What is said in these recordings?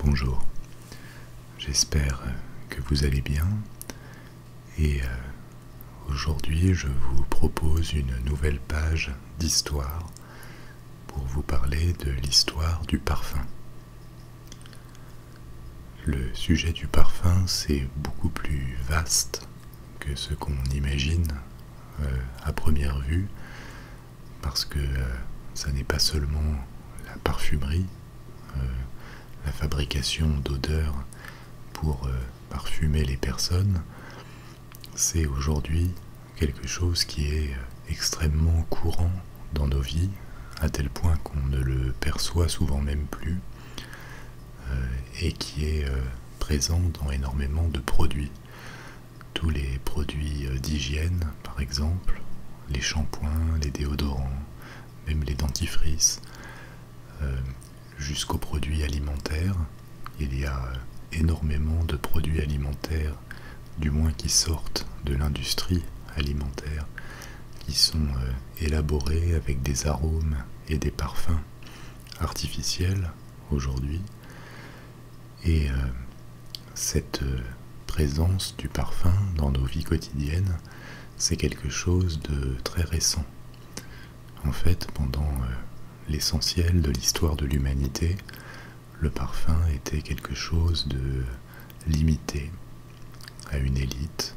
Bonjour, j'espère que vous allez bien et aujourd'hui je vous propose une nouvelle page d'histoire pour vous parler de l'histoire du parfum. Le sujet du parfum c'est beaucoup plus vaste que ce qu'on imagine à première vue parce que ça n'est pas seulement la parfumerie, la fabrication d'odeurs pour parfumer les personnes, c'est aujourd'hui quelque chose qui est extrêmement courant dans nos vies, à tel point qu'on ne le perçoit souvent même plus, et qui est présent dans énormément de produits. Tous les produits d'hygiène, par exemple, les shampoings, les déodorants, même les dentifrices, jusqu'aux produits alimentaires. Il y a énormément de produits alimentaires, du moins qui sortent de l'industrie alimentaire, qui sont élaborés avec des arômes et des parfums artificiels aujourd'hui. Et cette présence du parfum dans nos vies quotidiennes, c'est quelque chose de très récent. En fait, pendant l'essentiel de l'histoire de l'humanité, le parfum était quelque chose de limité à une élite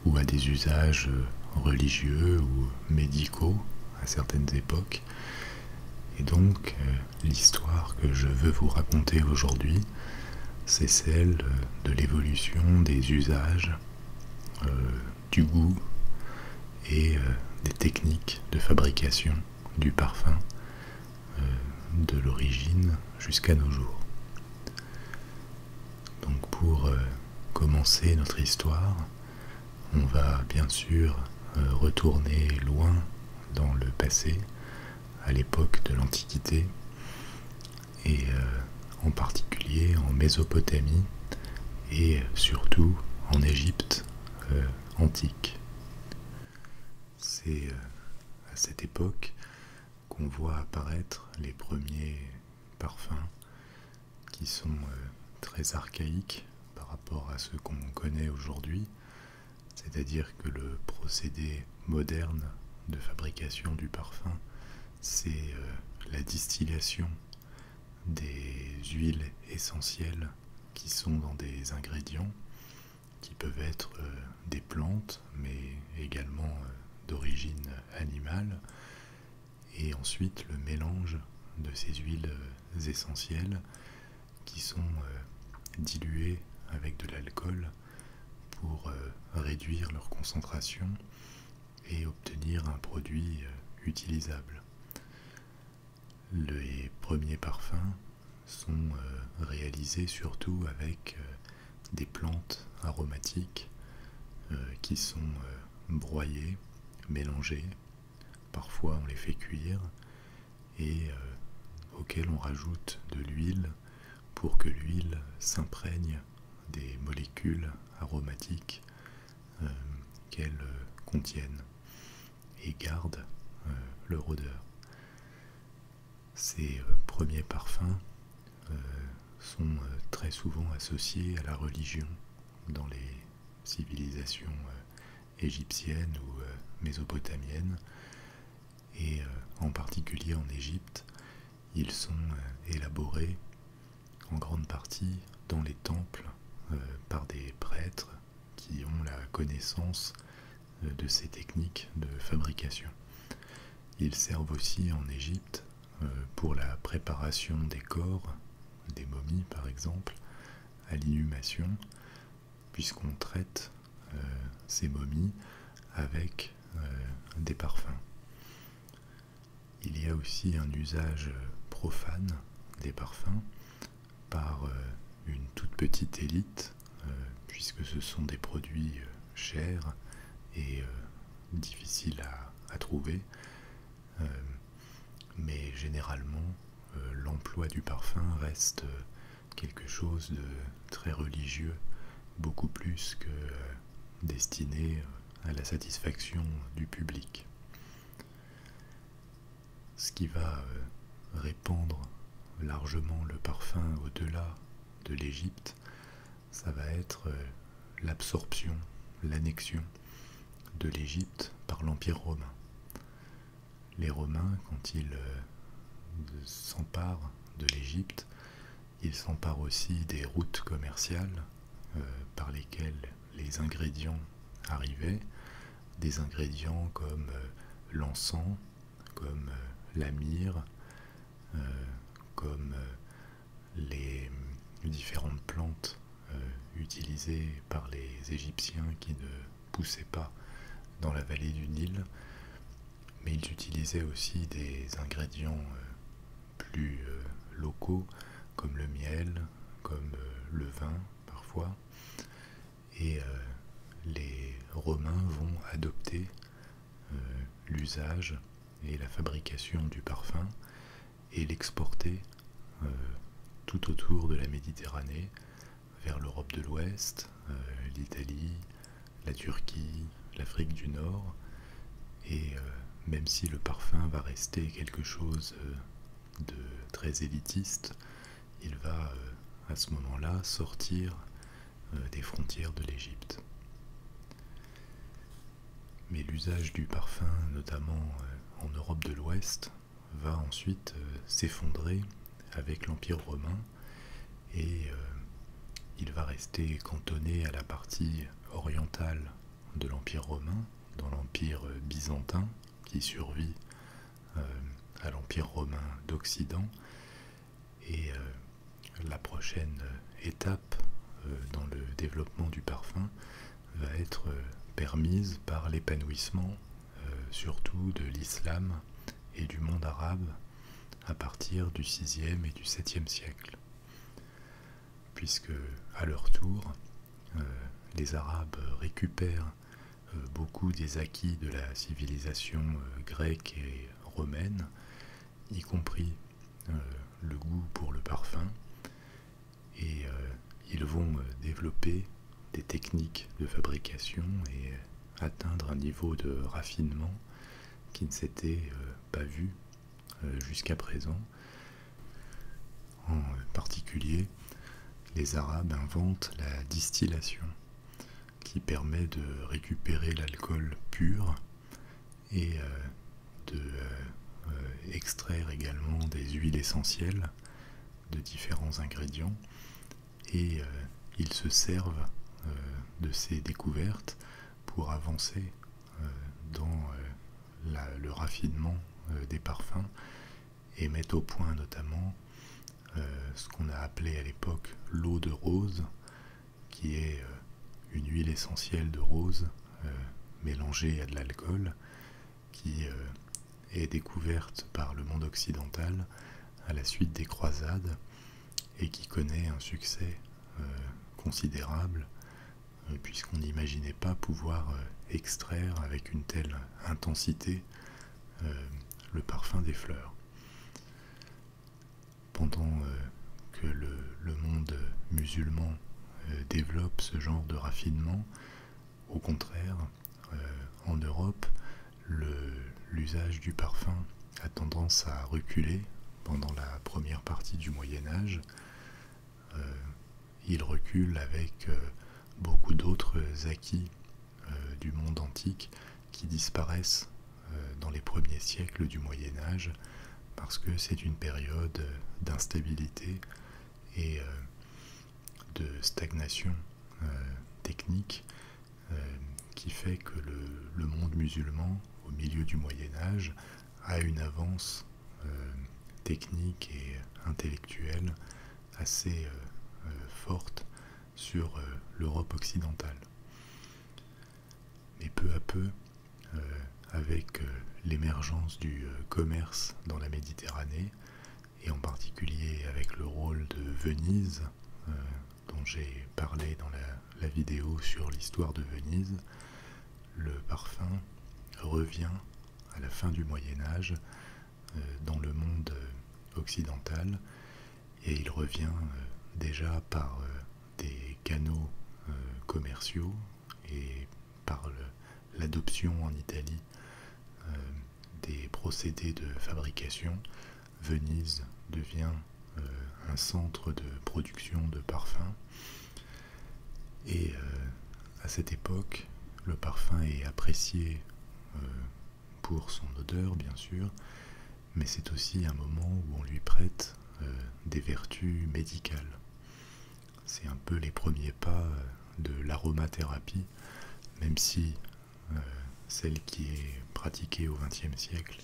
ou à des usages religieux ou médicaux à certaines époques. Et donc, l'histoire que je veux vous raconter aujourd'hui, c'est celle de l'évolution des usages, du goût et des techniques de fabrication du parfum de l'origine jusqu'à nos jours. Donc pour commencer notre histoire, on va bien sûr retourner loin dans le passé, à l'époque de l'Antiquité, et en particulier en Mésopotamie et surtout en Égypte antique. C'est à cette époque qu'on voit apparaître les premiers parfums qui sont très archaïques par rapport à ce qu'on connaît aujourd'hui, c'est-à-dire que le procédé moderne de fabrication du parfum, c'est la distillation des huiles essentielles qui sont dans des ingrédients qui peuvent être des plantes, mais également d'origine animale, et ensuite le mélange de ces huiles essentielles qui sont diluées avec de l'alcool pour réduire leur concentration et obtenir un produit utilisable. Les premiers parfums sont réalisés surtout avec des plantes aromatiques qui sont broyées, mélangées, parfois on les fait cuire et auxquelles on rajoute de l'huile pour que l'huile s'imprègne des molécules aromatiques qu'elles contiennent et garde leur odeur. Ces premiers parfums sont très souvent associés à la religion dans les civilisations égyptiennes ou mésopotamiennes, et en particulier en Égypte, ils sont élaborés en grande partie dans les temples par des prêtres qui ont la connaissance de ces techniques de fabrication. Ils servent aussi en Égypte pour la préparation des corps, des momies par exemple, à l'inhumation, puisqu'on traite ces momies avec des parfums. Il y a aussi un usage profane des parfums par une toute petite élite, puisque ce sont des produits chers et difficiles à trouver, mais généralement l'emploi du parfum reste quelque chose de très religieux, beaucoup plus que destiné à la satisfaction du public. Ce qui va répandre largement le parfum au-delà de l'Égypte, ça va être l'absorption, l'annexion de l'Égypte par l'Empire romain. Les Romains, quand ils s'emparent de l'Égypte, ils s'emparent aussi des routes commerciales par lesquelles les ingrédients arrivaient, des ingrédients comme l'encens, comme la myrrhe, comme les différentes plantes utilisées par les Égyptiens qui ne poussaient pas dans la vallée du Nil, mais ils utilisaient aussi des ingrédients plus locaux comme le miel, comme le vin parfois, et les Romains vont adopter l'usage et la fabrication du parfum et l'exporter tout autour de la Méditerranée, vers l'Europe de l'Ouest, l'Italie, la Turquie, l'Afrique du Nord, et même si le parfum va rester quelque chose de très élitiste, il va à ce moment-là sortir des frontières de l'Égypte. Mais l'usage du parfum, notamment en Europe de l'Ouest, va ensuite s'effondrer avec l'Empire romain, et il va rester cantonné à la partie orientale de l'Empire romain, dans l'Empire byzantin qui survit à l'Empire romain d'Occident. Et la prochaine étape dans le développement du parfum va être permise par l'épanouissement surtout de l'islam et du monde arabe à partir du 6e et du 7e siècle, puisque à leur tour les Arabes récupèrent beaucoup des acquis de la civilisation grecque et romaine, y compris le goût pour le parfum, et ils vont développer des techniques de fabrication et atteindre un niveau de raffinement qui ne s'était pas vu jusqu'à présent. En particulier, les Arabes inventent la distillation, qui permet de récupérer l'alcool pur et de extraire également des huiles essentielles de différents ingrédients, et ils se servent de ces découvertes pour avancer dans le raffinement des parfums, et mettent au point notamment ce qu'on a appelé à l'époque l'eau de rose, qui est une huile essentielle de rose mélangée à de l'alcool, qui est découverte par le monde occidental à la suite des croisades, et qui connaît un succès considérable, puisqu'on n'imaginait pas pouvoir extraire avec une telle intensité le parfum des fleurs. Pendant que le monde musulman développe ce genre de raffinement, au contraire, en Europe, l'usage du parfum a tendance à reculer pendant la première partie du Moyen-Âge. Il recule avec beaucoup d'autres acquis du monde antique qui disparaissent dans les premiers siècles du Moyen-Âge, parce que c'est une période d'instabilité et de stagnation technique qui fait que le monde musulman au milieu du Moyen-Âge a une avance technique et intellectuelle assez forte sur l'Europe occidentale. Mais peu à peu, avec l'émergence du commerce dans la Méditerranée, et en particulier avec le rôle de Venise, dont j'ai parlé dans la vidéo sur l'histoire de Venise, le parfum revient à la fin du Moyen-Âge dans le monde occidental, et il revient déjà par des canaux commerciaux et par l'adoption en Italie des procédés de fabrication. Venise devient un centre de production de parfums. Et à cette époque, le parfum est apprécié pour son odeur, bien sûr, mais c'est aussi un moment où on lui prête des vertus médicales. C'est un peu les premiers pas de l'aromathérapie, même si celle qui est pratiquée au XXe siècle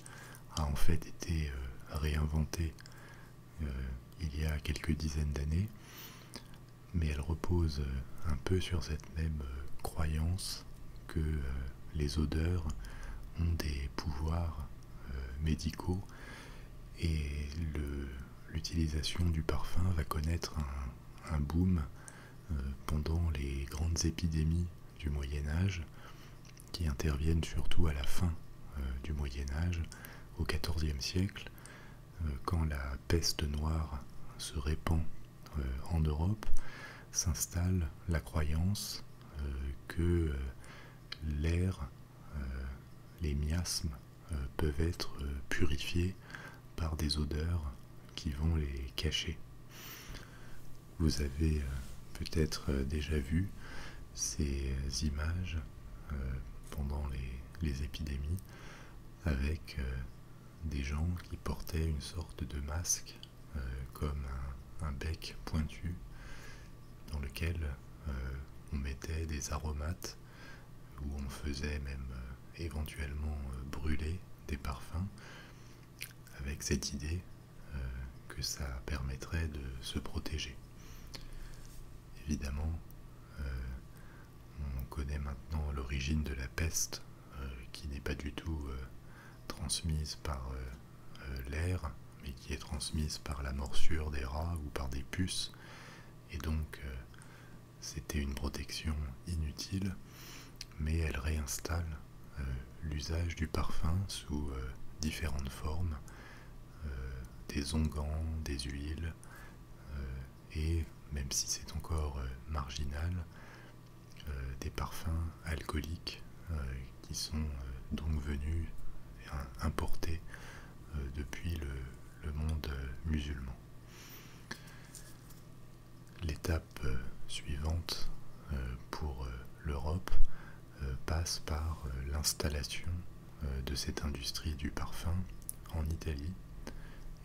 a en fait été réinventée il y a quelques dizaines d'années, mais elle repose un peu sur cette même croyance que les odeurs ont des pouvoirs médicaux, et l'utilisation du parfum va connaître un boom pendant les grandes épidémies du Moyen-Âge, qui interviennent surtout à la fin du Moyen-Âge, au XIVe siècle, quand la peste noire se répand en Europe. S'installe la croyance que l'air, les miasmes peuvent être purifiés par des odeurs qui vont les cacher. Vous avez peut-être déjà vu ces images pendant les épidémies avec des gens qui portaient une sorte de masque comme un bec pointu dans lequel on mettait des aromates, où on faisait même éventuellement brûler des parfums, avec cette idée que ça permettrait de se protéger. Évidemment, on connaît maintenant l'origine de la peste, qui n'est pas du tout transmise par l'air, mais qui est transmise par la morsure des rats ou par des puces, et donc c'était une protection inutile, mais elle réinstalle l'usage du parfum sous différentes formes, des onguents, des huiles, et même si c'est encore marginal, des parfums alcooliques qui sont donc venus importés depuis le monde musulman. L'étape suivante pour l'Europe passe par l'installation de cette industrie du parfum en Italie,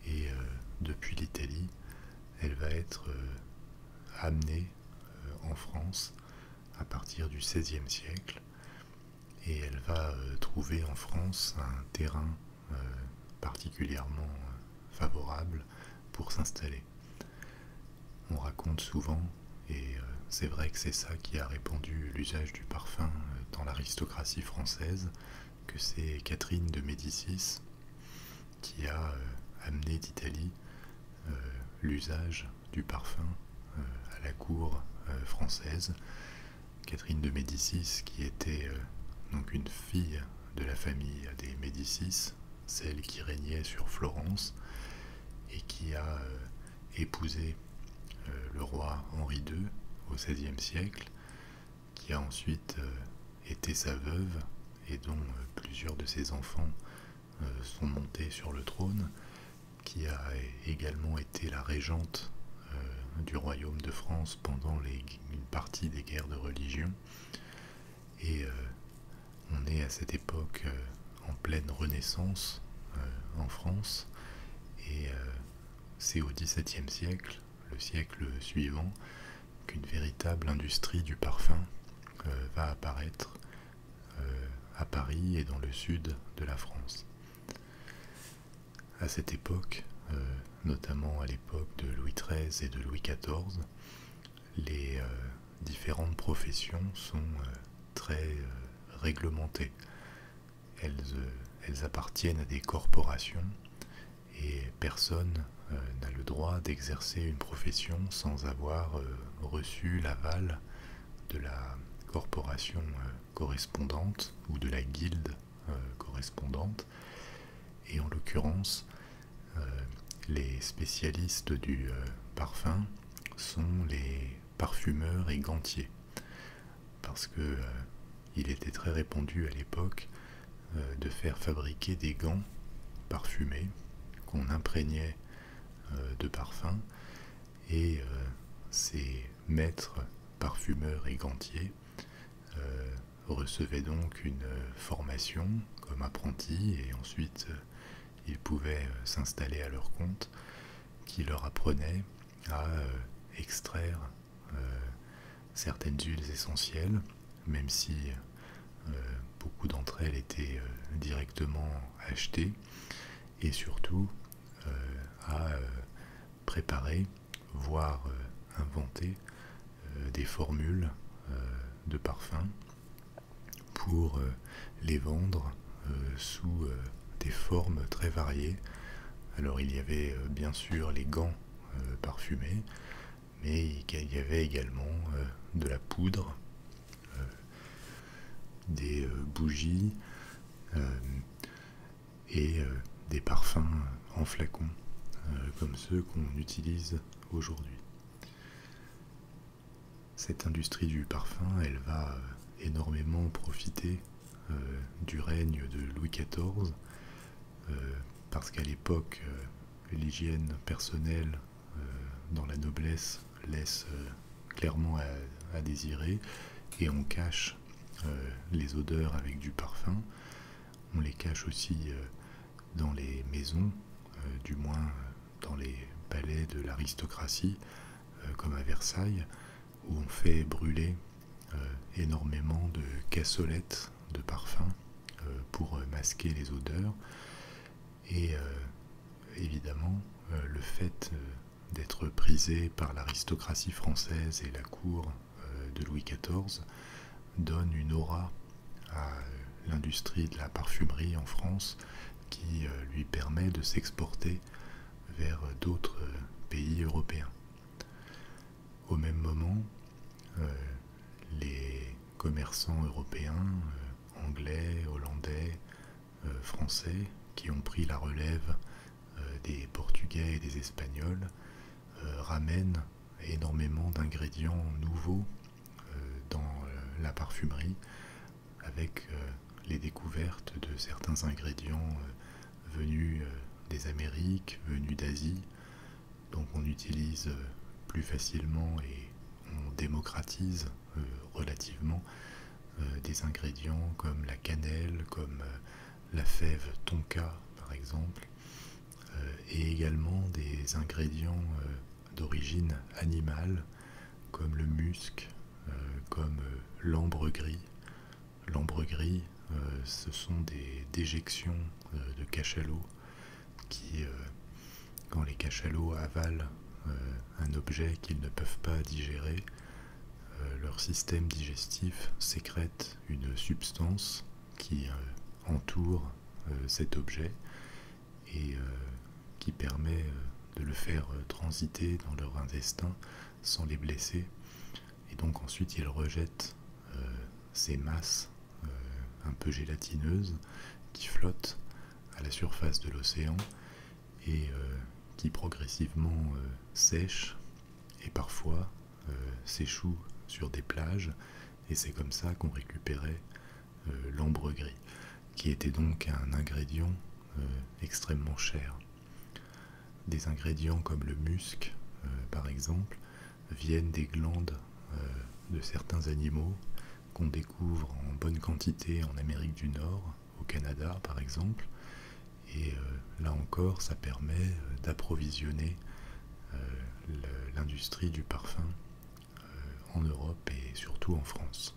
et depuis l'Italie, elle va être amenée en France à partir du XVIe siècle, et elle va trouver en France un terrain particulièrement favorable pour s'installer. On raconte souvent, et c'est vrai que c'est ça qui a répandu l'usage du parfum dans l'aristocratie française, que c'est Catherine de Médicis qui a amené d'Italie l'usage du parfum à la cour française. Catherine de Médicis, qui était donc une fille de la famille des Médicis, celle qui régnait sur Florence, et qui a épousé le roi Henri II au XVIe siècle, qui a ensuite été sa veuve, et dont plusieurs de ses enfants sont montés sur le trône, qui a également été la régente du royaume de France pendant une partie des guerres de religion. Et on est à cette époque en pleine Renaissance en France, et c'est au XVIIe siècle, le siècle suivant, qu'une véritable industrie du parfum va apparaître à Paris et dans le sud de la France. À cette époque, notamment à l'époque de Louis XIII et de Louis XIV, les différentes professions sont très réglementées. Elles appartiennent à des corporations, et personne n'a le droit d'exercer une profession sans avoir reçu l'aval de la corporation correspondante ou de la guilde correspondante. Et en l'occurrence, les spécialistes du parfum sont les parfumeurs et gantiers, parce que il était très répandu à l'époque de faire fabriquer des gants parfumés qu'on imprégnait de parfum, et ces maîtres parfumeurs et gantiers recevaient donc une formation comme apprentis, et ensuite ils pouvaient s'installer à leur compte, qui leur apprenait à extraire certaines huiles essentielles, même si beaucoup d'entre elles étaient directement achetées, et surtout à préparer, voire inventer des formules de parfums pour les vendre sous des formes très variées. Alors il y avait bien sûr les gants parfumés, mais il y avait également de la poudre, des bougies et des parfums en flacon, comme ceux qu'on utilise aujourd'hui. Cette industrie du parfum, elle va énormément profiter du règne de Louis XIV, parce qu'à l'époque, l'hygiène personnelle dans la noblesse laisse clairement à désirer, et on cache les odeurs avec du parfum. On les cache aussi dans les maisons, du moins dans les palais de l'aristocratie, comme à Versailles, où on fait brûler énormément de cassolettes de parfum pour masquer les odeurs. Et évidemment, le fait d'être prisé par l'aristocratie française et la cour de Louis XIV donne une aura à l'industrie de la parfumerie en France, qui lui permet de s'exporter vers d'autres pays européens. Au même moment, les commerçants européens, anglais, hollandais, français, qui ont pris la relève des Portugais et des Espagnols, ramènent énormément d'ingrédients nouveaux dans la parfumerie, avec les découvertes de certains ingrédients venus des Amériques, venus d'Asie. Donc on utilise plus facilement et on démocratise relativement des ingrédients comme la cannelle, comme la fève tonka par exemple, et également des ingrédients d'origine animale comme le musc, comme l'ambre gris. L'ambre gris, ce sont des déjections de cachalots qui, quand les cachalots avalent un objet qu'ils ne peuvent pas digérer, leur système digestif sécrète une substance qui entoure cet objet et qui permet de le faire transiter dans leur intestin sans les blesser. Et donc ensuite ils rejettent ces masses un peu gélatineuses qui flottent à la surface de l'océan et qui progressivement sèchent et parfois s'échouent sur des plages, et c'est comme ça qu'on récupérait l'ambre gris, qui était donc un ingrédient extrêmement cher. Des ingrédients comme le musc, par exemple, viennent des glandes de certains animaux qu'on découvre en bonne quantité en Amérique du Nord, au Canada par exemple, et là encore ça permet d'approvisionner l'industrie du parfum en Europe et surtout en France.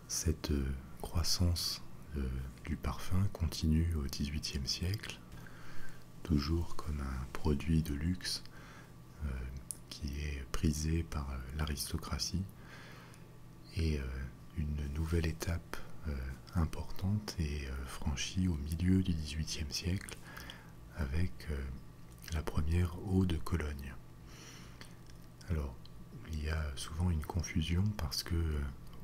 Cette croissance du parfum continue au XVIIIe siècle, toujours comme un produit de luxe qui est prisé par l'aristocratie, et une nouvelle étape importante est franchie au milieu du XVIIIe siècle avec la première eau de Cologne. Alors, il y a souvent une confusion parce que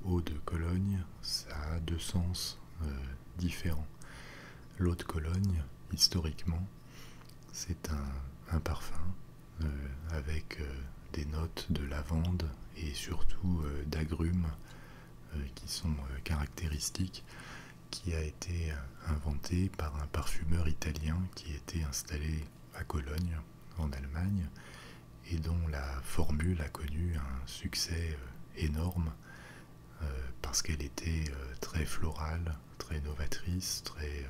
eau de Cologne, ça a deux sens différents. L'eau de Cologne, historiquement, c'est un parfum avec des notes de lavande et surtout d'agrumes qui sont caractéristiques, qui a été inventé par un parfumeur italien qui était installé à Cologne, en Allemagne, et dont la formule a connu un succès énorme parce qu'elle était très florale, très novatrice, très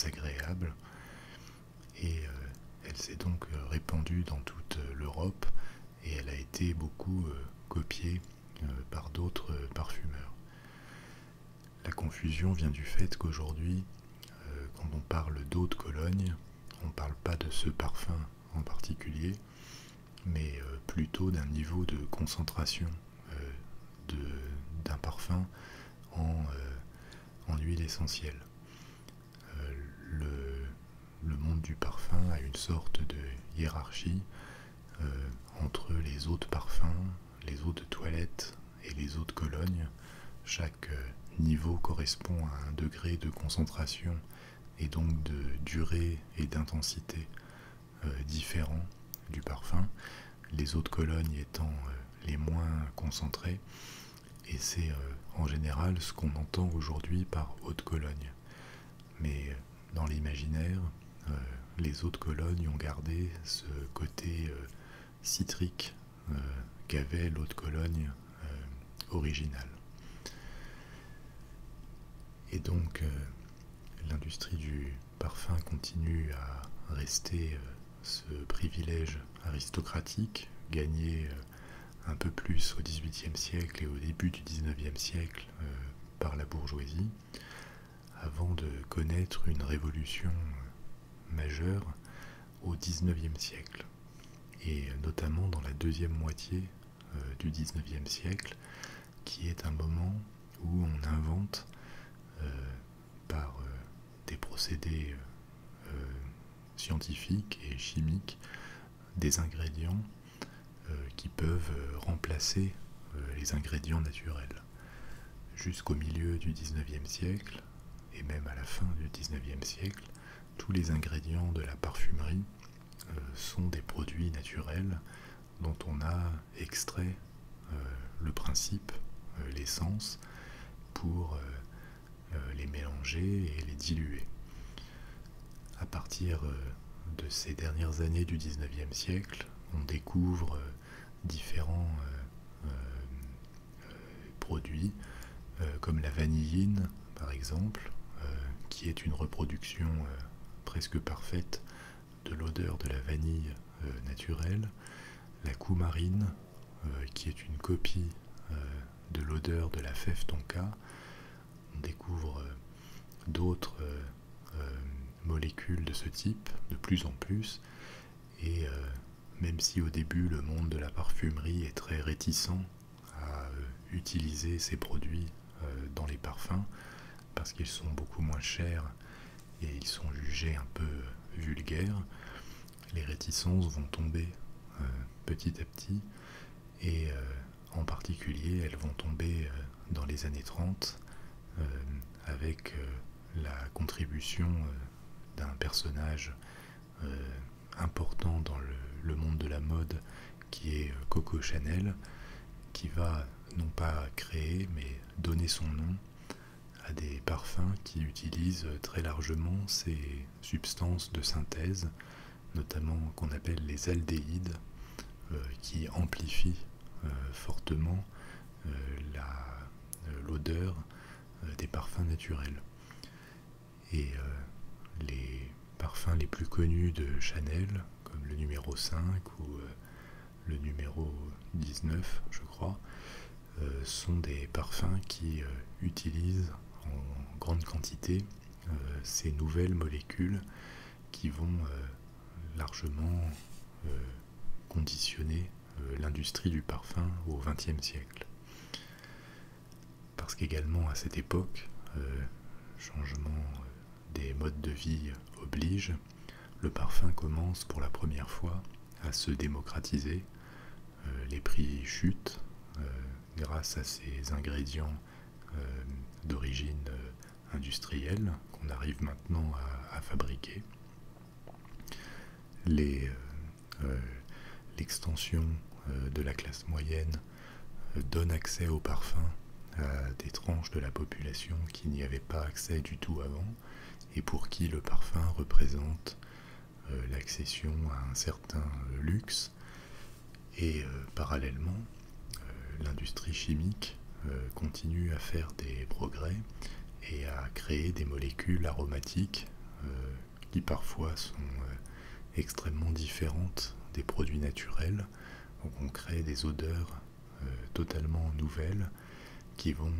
agréable, et elle s'est donc répandue dans toute l'Europe, et elle a été beaucoup copiée par d'autres parfumeurs. La confusion vient du fait qu'aujourd'hui, quand on parle d'eau de Cologne, on ne parle pas de ce parfum en particulier, mais plutôt d'un niveau de concentration d'un parfum en huile essentielle. Le monde du parfum a une sorte de hiérarchie entre les eaux de parfum, les eaux de toilette et les eaux de Cologne. Chaque niveau correspond à un degré de concentration et donc de durée et d'intensité différents du parfum, les eaux de Cologne étant les moins concentrées, et c'est en général ce qu'on entend aujourd'hui par eau de Cologne. Mais dans l'imaginaire, les eaux de Cologne ont gardé ce côté citrique qu'avait l'eau de Cologne originale. Et donc l'industrie du parfum continue à rester ce privilège aristocratique gagné un peu plus au XVIIIe siècle et au début du XIXe siècle par la bourgeoisie, avant de connaître une révolution majeure au XIXe siècle, et notamment dans la deuxième moitié du XIXe siècle, qui est un moment où on invente par des procédés scientifiques et chimiques des ingrédients qui peuvent remplacer les ingrédients naturels. Jusqu'au milieu du XIXe siècle, et même à la fin du XIXe siècle, tous les ingrédients de la parfumerie sont des produits naturels dont on a extrait le principe, l'essence, pour les mélanger et les diluer. À partir de ces dernières années du XIXe siècle, on découvre différents produits comme la vanilline par exemple, qui est une reproduction presque parfaite de l'odeur de la vanille naturelle, la coumarine qui est une copie de l'odeur de la fève tonka. On découvre d'autres molécules de ce type de plus en plus, et même si au début le monde de la parfumerie est très réticent à utiliser ces produits dans les parfums parce qu'ils sont beaucoup moins chers et ils sont jugés un peu vulgaires, les réticences vont tomber petit à petit, et en particulier elles vont tomber dans les années 30 avec la contribution d'un personnage important dans le monde de la mode qui est Coco Chanel, qui va non pas créer mais donner son nom à des parfums qui utilisent très largement ces substances de synthèse, notamment qu'on appelle les aldéhydes, qui amplifient fortement l'odeur des parfums naturels. Et les parfums les plus connus de Chanel, comme le numéro 5 ou le numéro 19, je crois, sont des parfums qui utilisent en grande quantité ces nouvelles molécules qui vont largement conditionner l'industrie du parfum au XXe siècle. Parce qu'également à cette époque, changement des modes de vie oblige, le parfum commence pour la première fois à se démocratiser, les prix chutent grâce à ces ingrédients d'origine industrielle qu'on arrive maintenant à fabriquer. L'extension de la classe moyenne donne accès au parfum à des tranches de la population qui n'y avaient pas accès du tout avant, et pour qui le parfum représente l'accession à un certain luxe, et parallèlement, l'industrie chimique continue à faire des progrès et à créer des molécules aromatiques qui parfois sont extrêmement différentes des produits naturels. Donc on crée des odeurs totalement nouvelles qui vont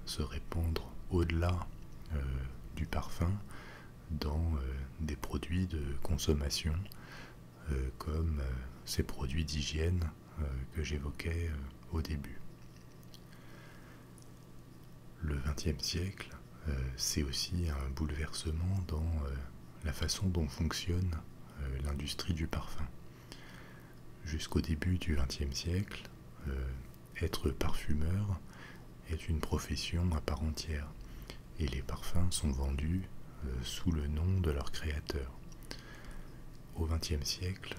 se répandre au-delà du parfum dans des produits de consommation comme ces produits d'hygiène que j'évoquais au début. Le XXe siècle, c'est aussi un bouleversement dans la façon dont fonctionne l'industrie du parfum. Jusqu'au début du XXe siècle, être parfumeur est une profession à part entière, et les parfums sont vendus sous le nom de leur créateur. Au XXe siècle,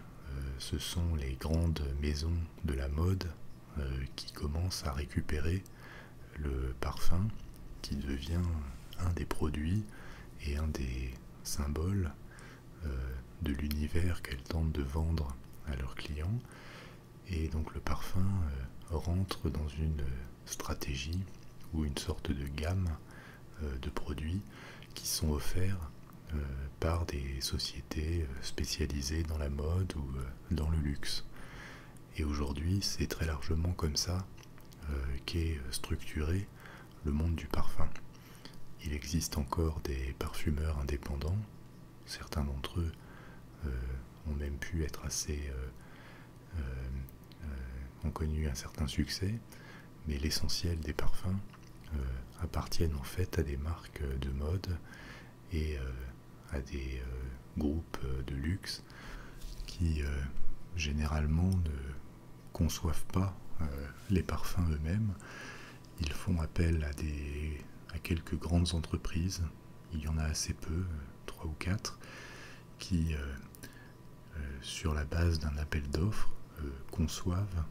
ce sont les grandes maisons de la mode qui commencent à récupérer le parfum, qui devient un des produits et un des symboles de l'univers qu'elles tentent de vendre à leurs clients. Et donc le parfum rentre dans une stratégie ou une sorte de gamme de produits qui sont offerts par des sociétés spécialisées dans la mode ou dans le luxe. Et aujourd'hui, c'est très largement comme ça qu'est structuré le monde du parfum. Il existe encore des parfumeurs indépendants, certains d'entre eux ont même pu être ont connu un certain succès, mais l'essentiel des parfums appartiennent en fait à des marques de mode et à des groupes de luxe qui généralement ne conçoivent pas les parfums eux-mêmes. Ils font appel à quelques grandes entreprises, il y en a assez peu, 3 ou 4, qui sur la base d'un appel d'offres conçoivent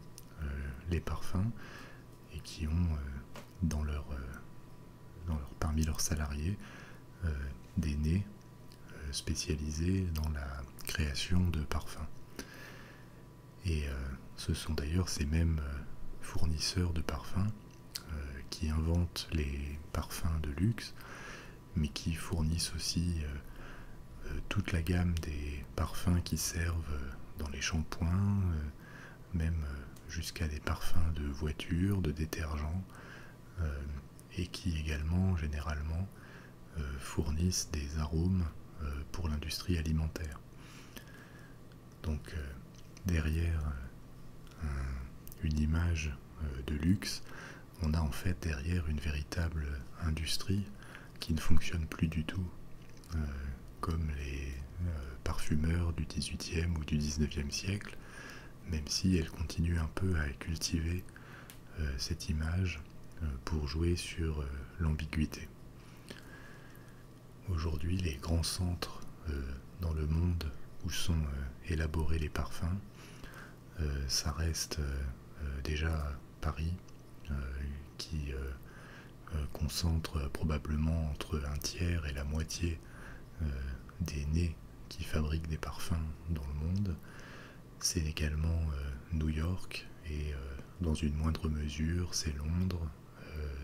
les parfums et qui ont parmi leurs salariés des nez spécialisés dans la création de parfums. Et ce sont d'ailleurs ces mêmes fournisseurs de parfums qui inventent les parfums de luxe, mais qui fournissent aussi toute la gamme des parfums qui servent dans les shampoings, même jusqu'à des parfums de voiture, de détergents, et qui également généralement fournissent des arômes pour l'industrie alimentaire. Donc derrière une image de luxe, on a en fait derrière une véritable industrie qui ne fonctionne plus du tout comme les parfumeurs du XVIIIe ou du XIXe siècle, même si elle continue un peu à cultiver cette image pour jouer sur l'ambiguïté. Aujourd'hui, les grands centres dans le monde où sont élaborés les parfums, ça reste déjà Paris, qui concentre probablement entre un tiers et la moitié des nez qui fabriquent des parfums dans le monde. C'est également New York et dans une moindre mesure c'est Londres,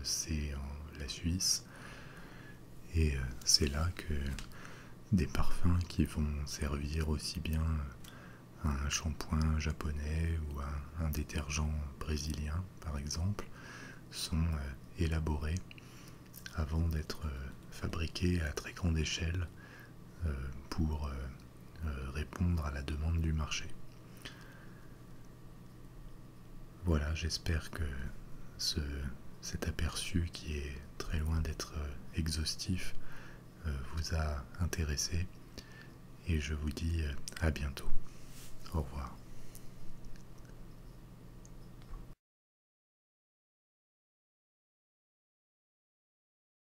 c'est la Suisse, et c'est là que des parfums qui vont servir aussi bien à un shampoing japonais ou à un détergent brésilien par exemple sont élaborés avant d'être fabriqués à très grande échelle pour répondre à la demande du marché. Voilà, j'espère que cet aperçu qui est très loin d'être exhaustif vous a intéressé, et je vous dis à bientôt. Au revoir.